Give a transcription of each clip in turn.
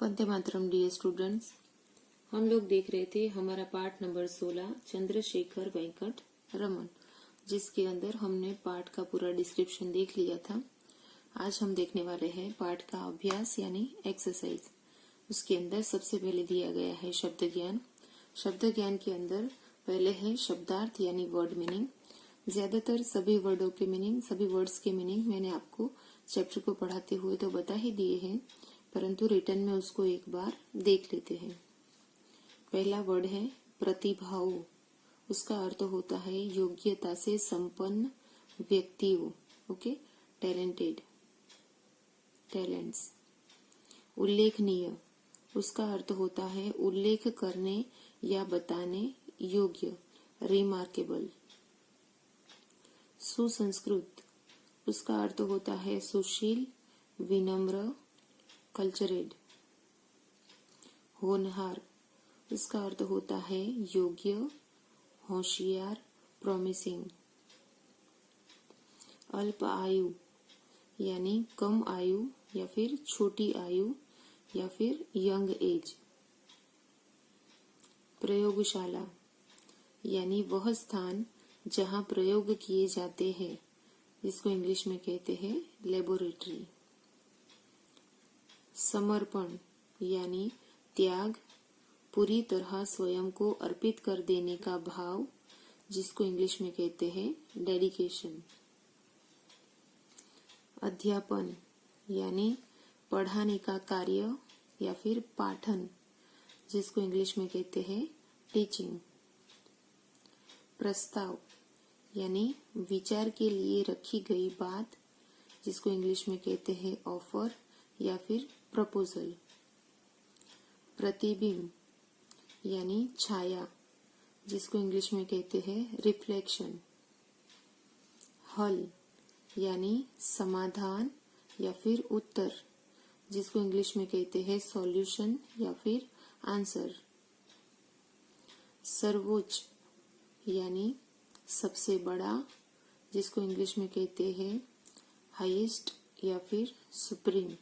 Vande Mataram dear students. हम लोग देख रहे थे हमारा पाठ नंबर 16 चंद्रशेखर वेंकट रमन, जिसके अंदर हमने पाठ का पूरा डिस्क्रिप्शन देख लिया था। आज हम देखने वाले हैं पाठ का अभ्यास यानी एक्सरसाइज। उसके अंदर सबसे पहले दिया गया है शब्द ज्ञान। शब्द ज्ञान के अंदर पहले है शब्दार्थ यानी वर्ड मीनिंग। ज्यादातर सभी वर्डों के मीनिंग, सभी वर्ड्स के मीनिंग मैंने आपको चैप्टर को पढ़ाते हुए तो बता ही दिए हैं, परंतु रिटर्न में उसको एक बार देख लेते हैं। पहला वर्ड है प्रतिभाओ। उसका अर्थ होता है योग्यता से संपन्न व्यक्तियों। Okay, talented, talents. उल्लेखनीय। उसका अर्थ होता है उल्लेख करने या बताने योग्य, रिमार्केबल। सुसंस्कृत। उसका अर्थ होता है सुशील, विनम्र, कल्चरेड। होनहार। उसका अर्थ होता है योग्य, होशियार, प्रॉमिसिंग। अल्प आयु यानी कम आयु या फिर छोटी आयु या फिर यंग एज। प्रयोगशाला यानी वह स्थान जहां प्रयोग किए जाते हैं, जिसको इंग्लिश में कहते हैं लेबोरेटरी। समर्पण यानी त्याग, पूरी तरह स्वयं को अर्पित कर देने का भाव, जिसको इंग्लिश में कहते हैं डेडिकेशन। अध्यापन यानी पढ़ाने का कार्य या फिर पाठन, जिसको इंग्लिश में कहते हैं टीचिंग। प्रस्ताव यानी विचार के लिए रखी गई बात, जिसको इंग्लिश में कहते हैं ऑफर या फिर प्रपोजल। प्रतिबिंब यानी छाया, जिसको इंग्लिश में कहते हैं रिफ्लेक्शन। हल यानी समाधान या फिर उत्तर, जिसको इंग्लिश में कहते हैं सॉल्यूशन या फिर आंसर। सर्वोच्च यानी सबसे बड़ा, जिसको इंग्लिश में कहते हैं हाईएस्ट या फिर सुप्रीम।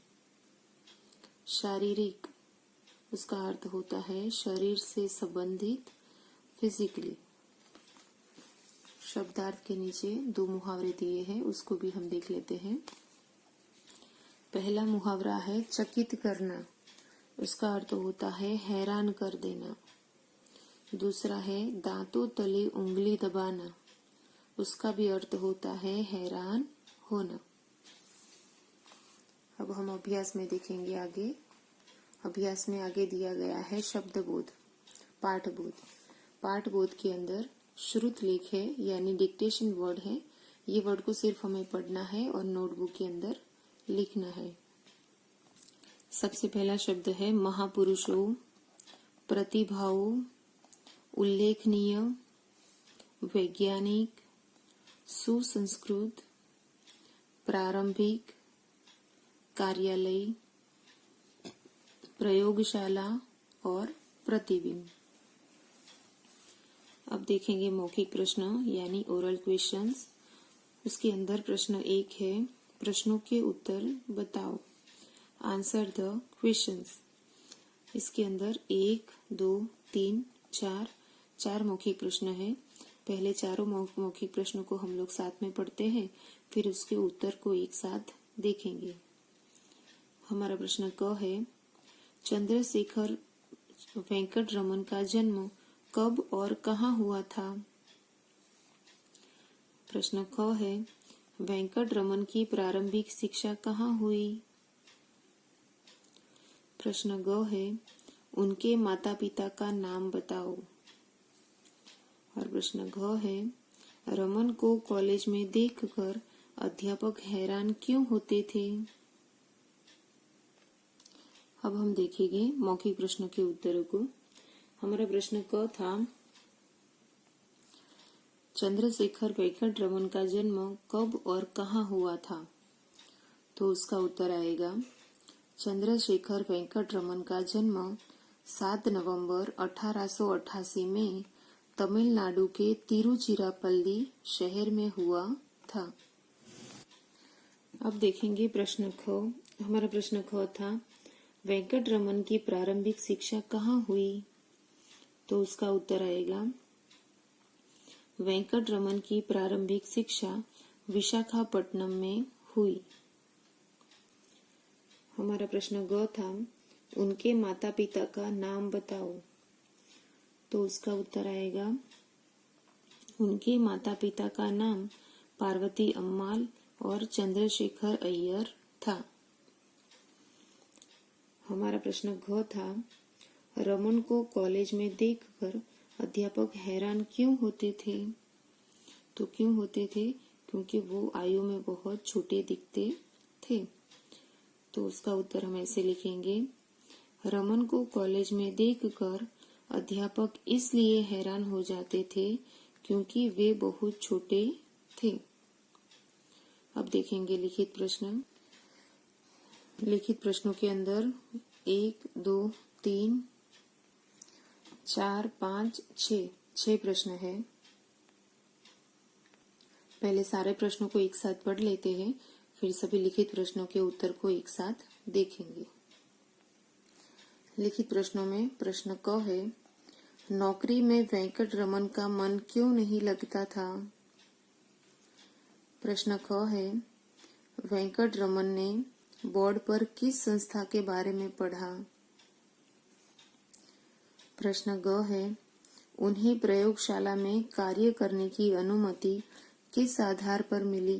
शारीरिक। उसका अर्थ होता है शरीर से संबंधित, फिजिकली। शब्दार्थ के नीचे दो मुहावरे दिए हैं, उसको भी हम देख लेते हैं। पहला मुहावरा है चकित करना। उसका अर्थ होता है हैरान कर देना। दूसरा है दांतों तले उंगली दबाना। उसका भी अर्थ होता है हैरान होना। अब हम अभ्यास में देखेंगे आगे। अभ्यास में आगे दिया गया है शब्दबोध, पाठबोध। पाठबोध के अंदर श्रुत लेख है यानी डिक्टेशन वर्ड है। ये वर्ड को सिर्फ हमें पढ़ना है और नोटबुक के अंदर लिखना है। सबसे पहला शब्द है महापुरुषों, प्रतिभाओं, उल्लेखनीय, वैज्ञानिक, सुसंस्कृत, प्रारंभिक, कार्यालय, प्रयोगशाला और प्रतिबिंब। अब देखेंगे मौखिक प्रश्न यानी ओरल क्वेश्चंस। उसके अंदर प्रश्न 1 है प्रश्नों के उत्तर बताओ, आंसर द क्वेश्चंस। इसके अंदर 1, 2, 3, 4 मौखिक प्रश्न है। पहले चारों मौखिक प्रश्नों को हम लोग साथ में पढ़ते हैं, फिर उसके उत्तर को एक साथ देखेंगे। हमारा प्रश्न क है चंद्रशेखर वेंकट रमन का जन्म कब और कहाँ हुआ था। प्रश्न ख है वेंकट रमन की प्रारंभिक शिक्षा कहाँ हुई। प्रश्न ग है उनके माता पिता का नाम बताओ। और प्रश्न घ है रमन को कॉलेज में देखकर अध्यापक हैरान क्यों होते थे। अब हम देखेंगे मौखिक प्रश्नों के उत्तरों को। हमारा प्रश्न क था चंद्रशेखर वेंकट रमन का जन्म कब और कहाँ हुआ था। तो उसका उत्तर आएगा चंद्रशेखर वेंकट रमन का जन्म 7 नवंबर 1888 में तमिलनाडु के तिरुचिरापल्ली शहर में हुआ था। अब देखेंगे प्रश्न ख। हमारा प्रश्न ख था वेंकटरमन की प्रारंभिक शिक्षा कहाँ हुई? तो उसका उत्तर आएगा वेंकटरमन की प्रारंभिक शिक्षा विशाखापट्टनम में हुई। हमारा प्रश्न ग था, उनके माता पिता का नाम बताओ। तो उसका उत्तर आएगा उनके माता पिता का नाम पार्वती अम्माल और चंद्रशेखर अय्यर था। हमारा प्रश्न घ था, रमन को कॉलेज में देखकर अध्यापक हैरान क्यों होते थे? तो क्यों होते थे? क्योंकि वो आयु में बहुत छोटे दिखते थे। तो उसका उत्तर हम ऐसे लिखेंगे, रमन को कॉलेज में देखकर अध्यापक इसलिए हैरान हो जाते थे क्योंकि वे बहुत छोटे थे। अब देखेंगे लिखित प्रश्न। लिखित प्रश्नों के अंदर 1, 2, 3, 4, 5, 6 प्रश्न है। पहले सारे प्रश्नों को एक साथ पढ़ लेते हैं, फिर सभी लिखित प्रश्नों के उत्तर को एक साथ देखेंगे। लिखित प्रश्नों में प्रश्न क है, नौकरी में वेंकटरमन का मन क्यों नहीं लगता था? प्रश्न ख है, वेंकटरमन ने बोर्ड पर किस संस्था के बारे में पढ़ा? प्रश्न ग है, उन्हें प्रयोगशाला में कार्य करने की अनुमति किस आधार पर मिली?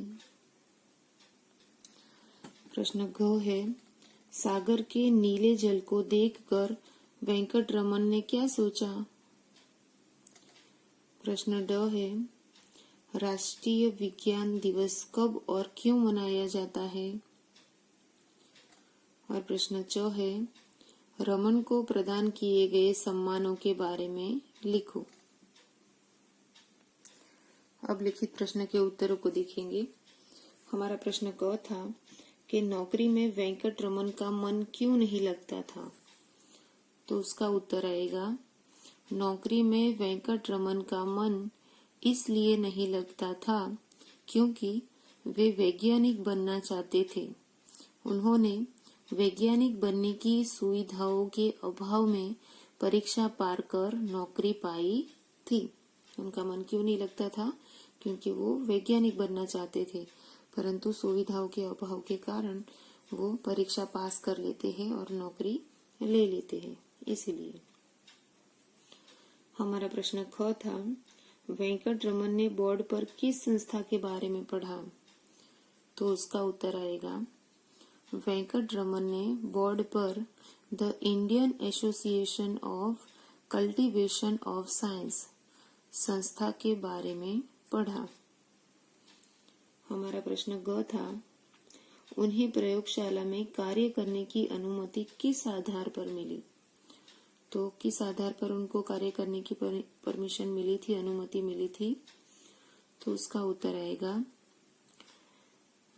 प्रश्न घ है, सागर के नीले जल को देखकर वेंकटरमन ने क्या सोचा? प्रश्न ड है, राष्ट्रीय विज्ञान दिवस कब और क्यों मनाया जाता है? और प्रश्न च है, रमन को प्रदान किए गए सम्मानों के बारे में लिखो। अब लिखित प्रश्न के उत्तरों को देखेंगे। हमारा प्रश्न क था कि नौकरी में वेंकटरमन का मन क्यों नहीं लगता था? तो उसका उत्तर आएगा, नौकरी में वेंकटरमन का मन इसलिए नहीं लगता था क्योंकि वे वैज्ञानिक बनना चाहते थे। उन्होंने वैज्ञानिक बनने की सुविधाओं के अभाव में परीक्षा पार कर नौकरी पाई थी। उनका मन क्यों नहीं लगता था? क्योंकि वो वैज्ञानिक बनना चाहते थे, परंतु सुविधाओं के अभाव के कारण वो परीक्षा पास कर लेते हैं और नौकरी ले लेते हैं, इसीलिए। हमारा प्रश्न ख था, वेंकटरमन ने बोर्ड पर किस संस्था के बारे में पढ़ा? तो उसका उत्तर आएगा, वेंकटरमन ने बोर्ड पर the Indian association of cultivation of science संस्था के बारे में पढ़ा। हमारा प्रश्न ग था, उन्हें प्रयोगशाला में कार्य करने की अनुमति किस आधार पर मिली? तो किस आधार पर उनको कार्य करने की परमिशन मिली थी, अनुमति मिली थी? तो उसका उत्तर आएगा,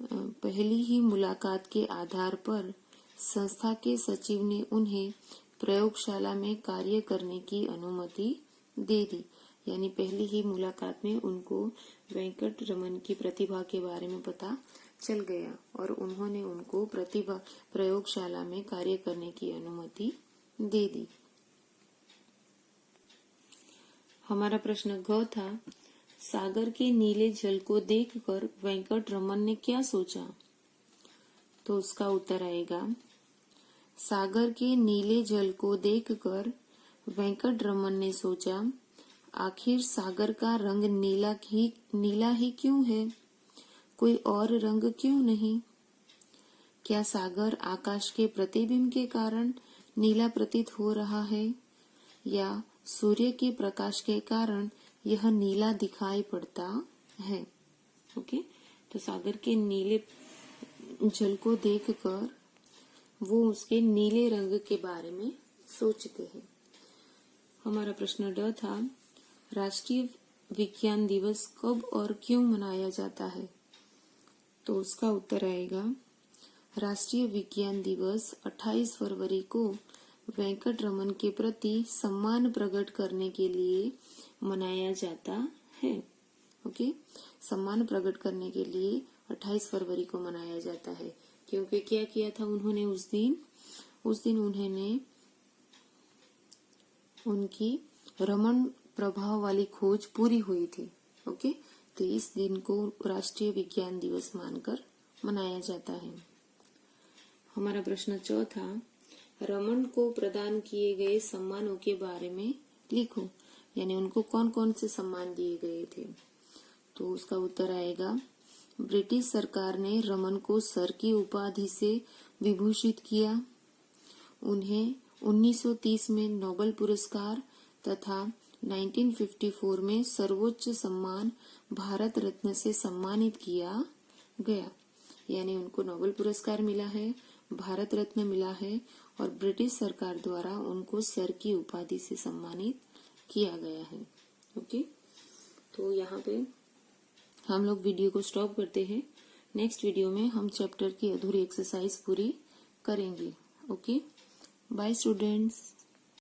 पहली ही मुलाकात के आधार पर संस्था के सचिव ने उन्हें प्रयोगशाला में कार्य करने की अनुमति दे दी। यानी पहली ही मुलाकात में उनको वेंकटरमन की प्रतिभा के बारे में पता चल गया और उन्होंने उनको प्रयोगशाला में कार्य करने की अनुमति दे दी। हमारा प्रश्न घ था, सागर के नीले जल को देखकर वेंकटरमन ने क्या सोचा? तो उसका उत्तर आएगा, सागर के नीले जल को देखकर वेंकटरमन ने सोचा, आखिर सागर का रंग नीला ही क्यों है? कोई और रंग क्यों नहीं? क्या सागर आकाश के प्रतिबिंब के कारण नीला प्रतीत हो रहा है या सूर्य के प्रकाश के कारण यह नीला दिखाई पड़ता है? ओके, तो सागर के नीले जल को देखकर वो उसके नीले रंग के बारे में सोचते हैं। हमारा प्रश्न ड था, राष्ट्रीय विज्ञान दिवस कब और क्यों मनाया जाता है? तो उसका उत्तर आएगा, राष्ट्रीय विज्ञान दिवस 28 फरवरी को वेंकटरमन के प्रति सम्मान प्रकट करने के लिए मनाया जाता है। ओके, सम्मान प्रकट करने के लिए 28 फरवरी को मनाया जाता है। क्योंकि क्या किया था उन्होंने उस दिन? उस दिन उन्होंने उनकी रमन प्रभाव वाली खोज पूरी हुई थी। ओके, तो इस दिन को राष्ट्रीय विज्ञान दिवस मानकर मनाया जाता है। हमारा प्रश्न चौथा, रमन को प्रदान किए गए सम्मानों के बारे में लिखो, यानी उनको कौन कौन से सम्मान दिए गए थे। तो उसका उत्तर आएगा, ब्रिटिश सरकार ने रमन को सर की उपाधि से विभूषित किया। उन्हें 1930 में नोबेल पुरस्कार तथा 1954 में सर्वोच्च सम्मान भारत रत्न से सम्मानित किया गया, यानी उनको नोबेल पुरस्कार मिला है, भारत रत्न मिला है और ब्रिटिश सरकार द्वारा उनको सर की उपाधि से सम्मानित किया गया है। ओके, तो यहाँ पे हम लोग वीडियो को स्टॉप करते हैं। नेक्स्ट वीडियो में हम चैप्टर की अधूरी एक्सरसाइज पूरी करेंगे। Okay, bye students.